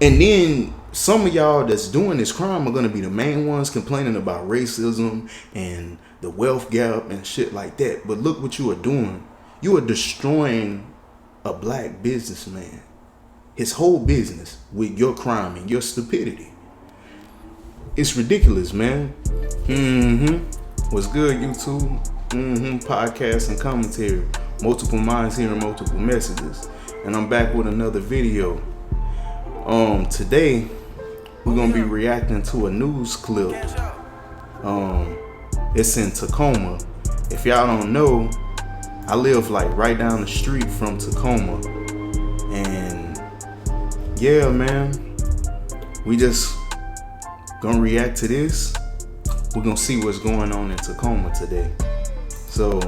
And then some of y'all that's doing this crime are going to be the main ones complaining about racism and the wealth gap and shit like that. But look what you are doing. You are destroying a black businessman, his whole business, with your crime and your stupidity. It's ridiculous, man. What's good, YouTube? Podcast and commentary. Multiple minds hearing multiple messages. And I'm back with another video. Today we're gonna be reacting to a news clip. It's in Tacoma. If y'all don't know, I live like right down the street from Tacoma. And yeah, man, we just gonna react to this. We're gonna see what's going on in Tacoma today. So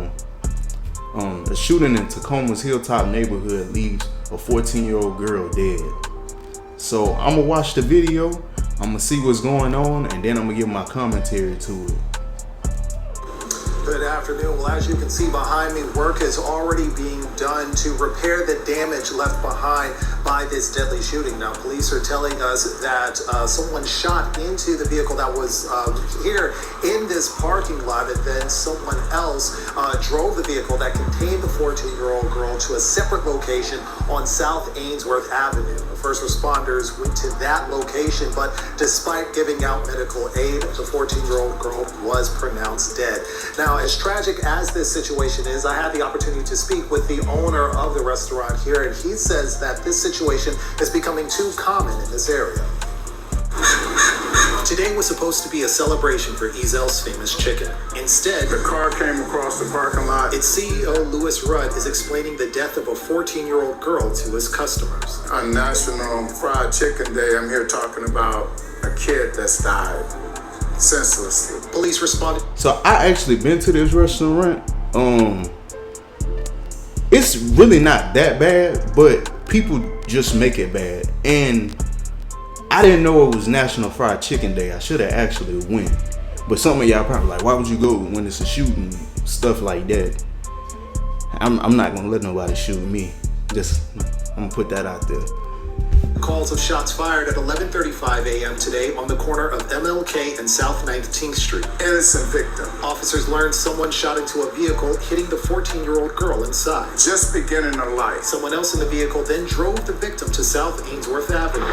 a shooting in Tacoma's Hilltop neighborhood leaves a 14-year-old girl dead. So I'm gonna watch the video, I'm gonna see what's going on, and then I'm gonna give my commentary to it. Good afternoon. Well, as you can see behind me, work is already being done to repair the damage left behind by this deadly shooting. Now, police are telling us that someone shot into the vehicle that was here in this parking lot, and then someone else drove the vehicle that contained the 14-year-old girl to a separate location on South Ainsworth Avenue. The first responders went to that location, but despite giving out medical aid, the 14-year-old girl was pronounced dead. Now, as tragic as this situation is, I had the opportunity to speak with the owner of the restaurant here, and he says that this situation is becoming too common in this area. Today was supposed to be a celebration for Ezells' famous chicken. Instead, the car came across the parking lot. Its CEO, Louis Rudd, is explaining the death of a 14-year-old girl to his customers. On National Fried Chicken Day, I'm here talking about a kid that's died senselessly. Police responded. So I actually been to this restaurant. It's really not that bad, but people just make it bad. And I didn't know it was National Fried Chicken Day. I should have actually went. But some of y'all probably like, why would you go when it's a shooting, stuff like that? I'm not gonna let nobody shoot me. I'm gonna put that out there. Calls of shots fired at 11:35 a.m. today on the corner of MLK and South 19th Street. Innocent victim. Officers learned someone shot into a vehicle, hitting the 14-year-old girl inside. Just beginning her life. Someone else in the vehicle then drove the victim to South Ainsworth Avenue.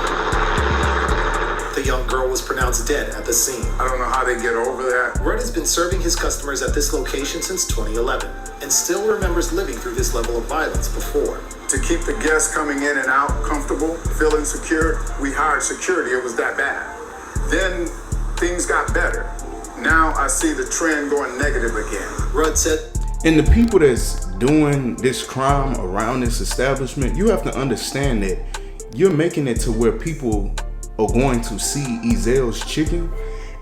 The young girl was pronounced dead at the scene. I don't know how they get over that. Rudd has been serving his customers at this location since 2011 and still remembers living through this level of violence before. To keep the guests coming in and out comfortable, feeling secure, we hired security. It was that bad. Then things got better. Now I see the trend going negative again. Rudd said, and the people that's doing this crime around this establishment, you have to understand that you're making it to where people are going to see Ezells chicken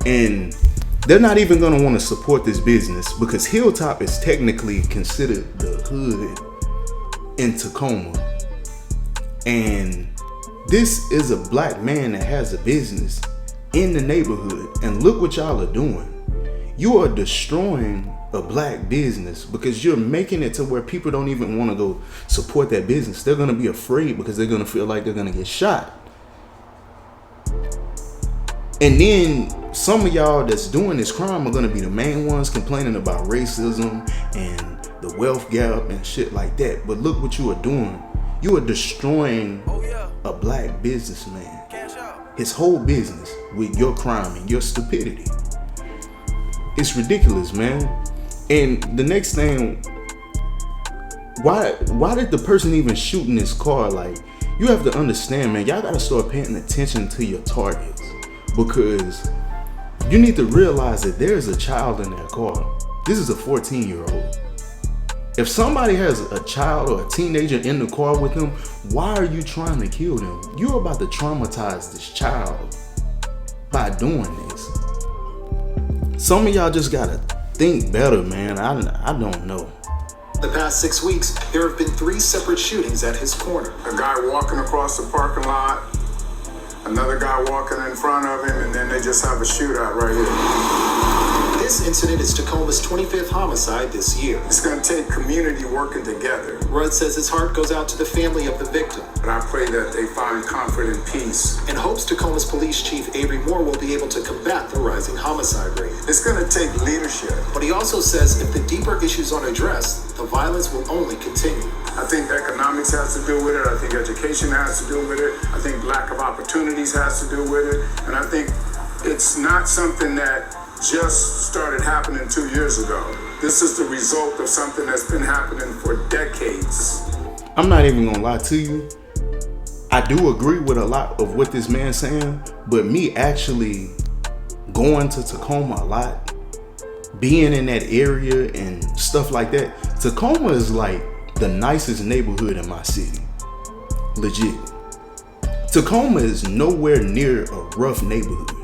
and they're not even going to want to support this business because Hilltop is technically considered the hood in Tacoma. And this is a black man that has a business in the neighborhood. And look what y'all are doing. You are destroying a black business because you're making it to where people don't even want to go support that business. They're going to be afraid because they're going to feel like they're going to get shot. And then some of y'all that's doing this crime are going to be the main ones complaining about racism and the wealth gap and shit like that. But look what you are doing. You are destroying a black businessman, his whole business, with your crime and your stupidity. It's ridiculous, man. And the next thing, why did the person even shoot in this car? Like, you have to understand, man, y'all gotta start paying attention to your targets, because you need to realize that there's a child in that car. This is a 14-year-old. If somebody has a child or a teenager in the car with them, why are you trying to kill them? You're about to traumatize this child by doing this. Some of y'all just gotta think better, man. I don't know. The past 6 weeks, there have been 3 separate shootings at his corner. A guy walking across the parking lot, another guy walking in front of him, and then they just have a shootout right here. This incident is Tacoma's 25th homicide this year. It's going to take community working together. Rudd says his heart goes out to the family of the victim But I pray that they find comfort and peace. and hopes Tacoma's Police Chief Avery Moore will be able to combat the rising homicide rate. It's going to take leadership. But he also says if the deeper issues aren't addressed, the violence will only continue. I think economics has to do with it. I think education has to do with it. I think lack of opportunities has to do with it. And I think it's not something that just started happening 2 years ago. This is the result of something that's been happening for decades. I'm not even gonna lie to you. I do agree with a lot of what this man's saying, but me actually going to Tacoma a lot, being in that area and stuff like that, Tacoma is like the nicest neighborhood in my city. Legit. Tacoma is nowhere near a rough neighborhood.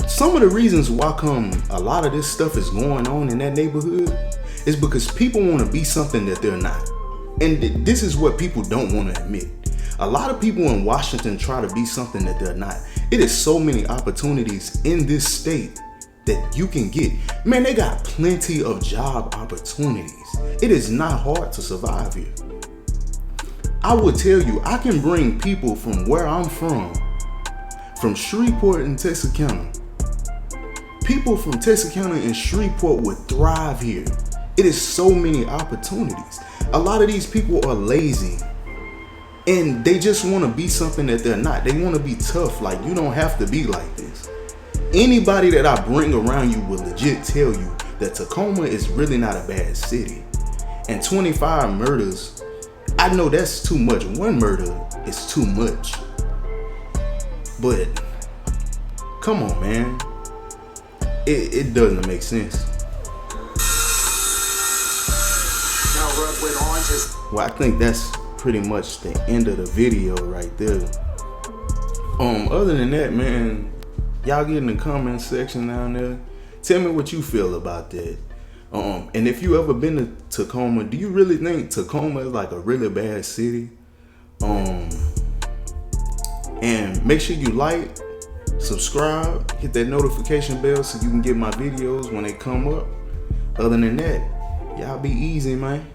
Some of the reasons why come a lot of this stuff is going on in that neighborhood is because people want to be something that they're not. And this is what people don't want to admit. A lot of people in Washington try to be something that they're not. It is so many opportunities in this state that you can get. Man, they got plenty of job opportunities. It is not hard to survive here. I would tell you, I can bring people from where I'm from Shreveport and Texarkana. People from Texarkana and Shreveport would thrive here. It is so many opportunities. A lot of these people are lazy and they just want to be something that they're not. They want to be tough. Like, you don't have to be like this. Anybody that I bring around you will legit tell you that Tacoma is really not a bad city. And 25 murders, I know that's too much. One murder is too much. But come on, man. It doesn't make sense. Now Rudd went on to... Well, I think that's pretty much the end of the video right there. Other than that, man, y'all get in the comment section down there. Tell me what you feel about that. And if you ever been to Tacoma, do you really think Tacoma is like a really bad city? And make sure you like, subscribe, hit that notification bell so you can get my videos when they come up. Other than that, y'all be easy, man.